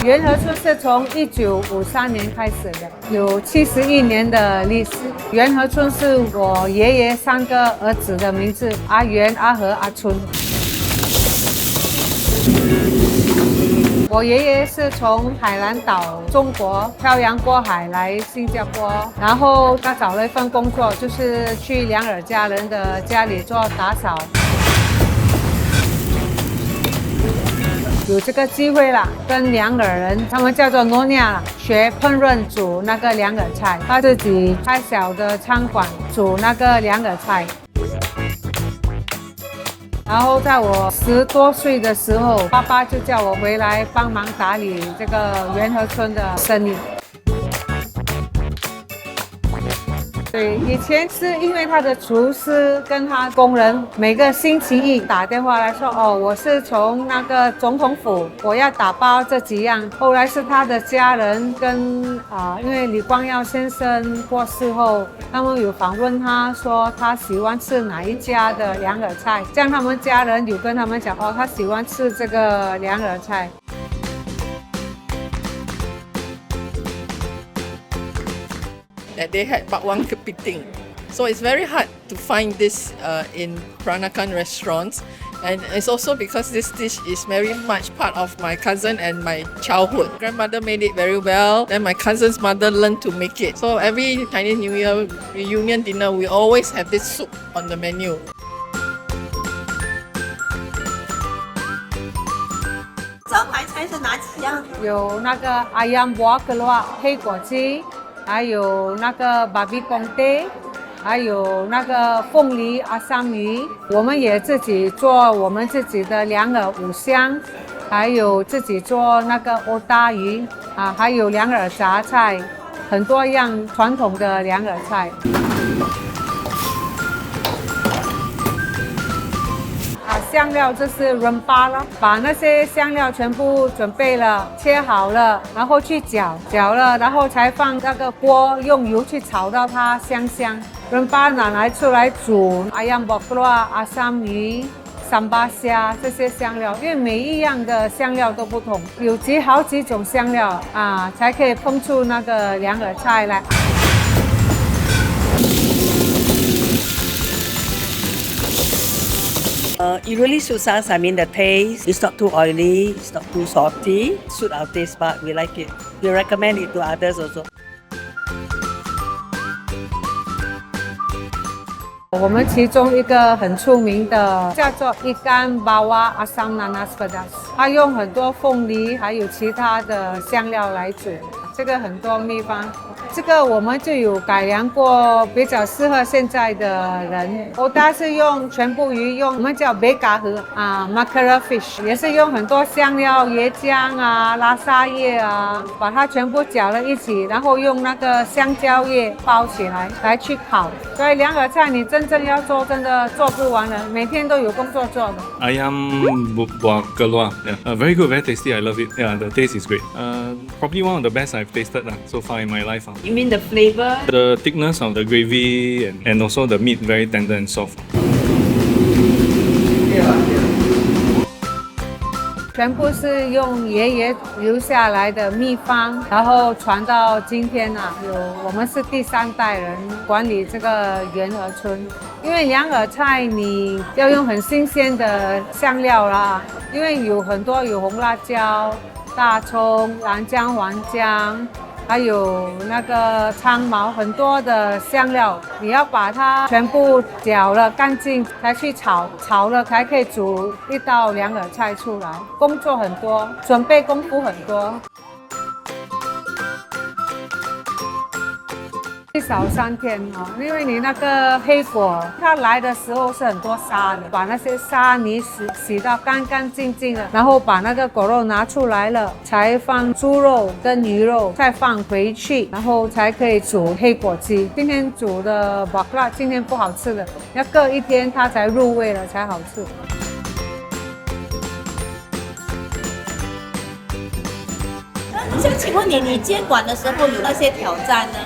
元和村是从1953年开始的，有71年的历史。元和村是我爷爷3个儿子的名字，阿元、阿和、阿春。我爷爷是从海南岛中国漂洋过海来新加坡，然后他找了一份工作，就是去两耳家人的家里做打扫。有这个机会啦，跟两耳人，他们叫做诺尼亚，学烹饪煮那个两耳菜。他自己开小的餐馆煮那个两耳菜。然后在我10多岁的时候，爸爸就叫我回来帮忙打理这个元和村的生意。对，以前是因为他的厨师跟他工人每个星期一打电话来说，我是从那个总统府，我要打包这几样。后来是他的家人跟因为李光耀先生过世后，他们有访问他说他喜欢吃哪一家的两耳菜，这样他们家人有跟他们讲，他喜欢吃这个两耳菜。That they had bakwan kepiting. So it's very hard to find this in Peranakan restaurants. And it's also because this dish is very much part of my cousin and my childhood. Grandmother made it very well. Then my cousin's mother learned to make it. So every Chinese New Year reunion dinner, we always have this soup on the menu. 招牌菜是哪几样？有那个ayam buah keluak 黑果鸡。还有那个 babi pongteh， 还有那个凤梨阿桑鱼，我们也自己做我们自己的两耳五香，还有自己做那个欧大鱼还有两耳杂菜，很多样传统的两耳菜。香料这是 rempah 了，把那些香料全部准备了，切好了，然后去搅了，然后才放那个锅，用油去炒到它香。rempah 拿来出来煮ayam buah keluak、阿桑鱼、sambal虾这些香料，因为每一样的香料都不同，有好几种香料才可以烹出那个两耳菜来。It really suits us. I mean, the taste. It's not too oily. It's not too salty. Suit our taste bud. We like it. We recommend it to others also. 我们其中一个很出名的叫做ikan bawal asam nanas pedas， 它用很多凤梨还有其他的香料来煮，这个很多秘方。这个我们就有改良过，比较适合现在的人。欧达是用全部鱼，用我们叫贝嘎河mackerel fish， 也是用很多香料、椰浆拉沙叶把它全部搅了一起，然后用那个香蕉叶包起来去烤。所以两耳菜你真正要做，真的做不完了，每天都有工作做的。Ayam buah keluak, very good, very tasty. I love it. Yeah, the taste is great. Probably one of the best I've tasted so far in my life. You mean the flavor? The thickness of the gravy and also the meat very tender and soft. 全部是用爷爷留下来的秘方，然后传到今天我们是第3代人管理这个元和村。因为两耳菜你要用很新鲜的香料啦，因为有很多有红辣椒、大葱、蓝姜、黄姜。还有那个苍毛，很多的香料，你要把它全部搅了干净，才去炒了才可以煮一道两耳菜出来。工作很多，准备功夫很多。最少3天因为你那个黑果，它来的时候是很多沙的，把那些沙泥洗到干干净净的，然后把那个果肉拿出来了，才放猪肉跟鱼肉，再放回去，然后才可以煮黑果鸡。今天煮的 bakla 今天不好吃的，要隔1天它才入味了才好吃。想请问你监管的时候有那些挑战呢？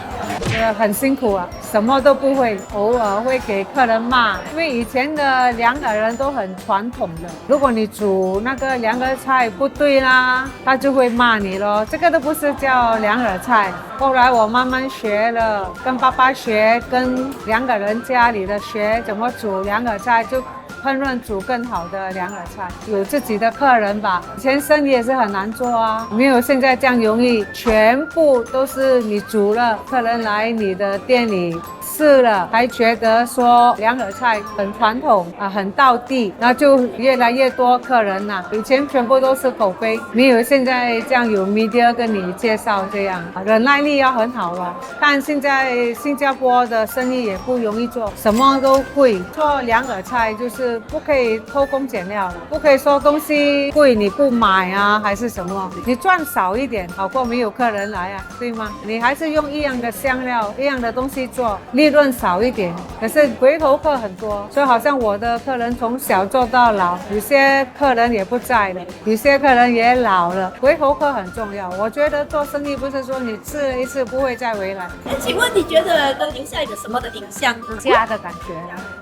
很辛苦什么都不会，偶尔会给客人骂，因为以前的两个人都很传统的，如果你煮那个两个菜不对啦，他就会骂你咯。这个都不是叫两耳菜。后来我慢慢学了，跟爸爸学，跟两个人家里的学怎么煮两耳菜，就烹饪煮更好的两耳菜，有自己的客人吧。以前生意也是很难做啊，没有现在这样容易，全部都是你煮了，客人来你的店里试了，还觉得说两耳菜很传统啊，很道地，然后就越来越多客人呐。以前全部都是口碑，没有现在这样有 media 跟你介绍这样，忍耐力要很好了。但现在新加坡的生意也不容易做，什么都贵，做两耳菜就是不可以偷工减料了，不可以说东西贵你不买啊，还是什么，你赚少一点好过没有客人来啊，对吗？你还是用一样的香料，一样的东西做，利润少一点，可是回头客很多，所以好像我的客人从小做到老，有些客人也不在了，有些客人也老了，回头客很重要。我觉得做生意不是说你吃了一次不会再回来，那请问你觉得留下一个什么的印象？家的感觉，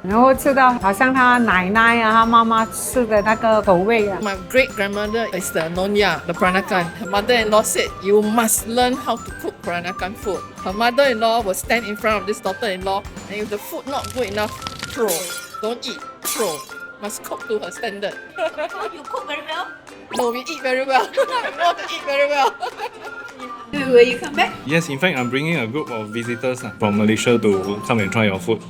然后吃到好像他奶奶啊、他妈妈吃的那个口味啊。 My great grandmother is the Nonya, the Peranakan. Her mother-in-law said, "You must learn how to cook Peranakan food." Her mother-in-law will stand in front of this daughter-in-law, and if the food not good enough, throw. Don't eat, throw. Must cook to her standard. So you cook very well. No, we eat very well. We know to eat very well. Will you come back? Yes, in fact, I'm bringing a group of visitors from Malaysia to come and try your food.